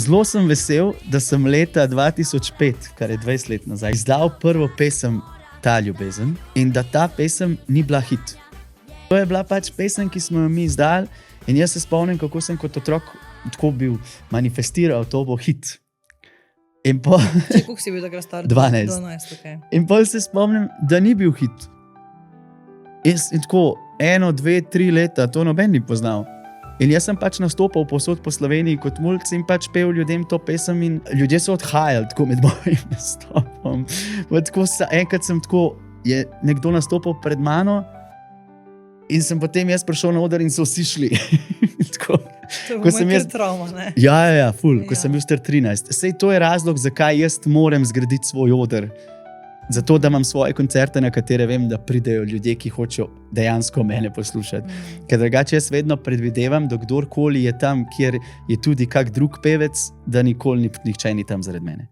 zelo sem vesel, da sem leta 2005, kar je 20 let nazaj, izdal prvo pesem Ta ljubezen in da ta pesem ni bila hit. To je bila pač pesem, ki smo jo mi izdali in jaz se spomnim, kako sem kot otrok tako bil manifestiral, to bo hit. In po... Koliko si bil takrat star? 12. 12, okay. In potem se spomnim, da ni bil hit. In tako 1, 2, 3 leta to noben ni poznal. In jaz sem pač nastopal povsod po Sloveniji kot mulc in pač pel ljudem to pesem in ljudje so odhajali tako med mojim nastopom. Enkrat sem tako, je nekdo nastopal pred mano in sem potem jaz prišel na oder in so vsi šli. Tako, to je moj trauma, ne? Ja, ful, ko sem bil star 13. Sej to je razlog, zakaj jaz moram zgraditi svoj oder. Zato, da imam svoje koncerte, na katere vem, da pridejo ljudje, ki hočejo dejansko mene poslušati. Ker drugače jaz vedno predvidevam, da kdorkoli je tam, kjer je tudi kak drug pevec, da nikoli nihče ni tam zaradi mene.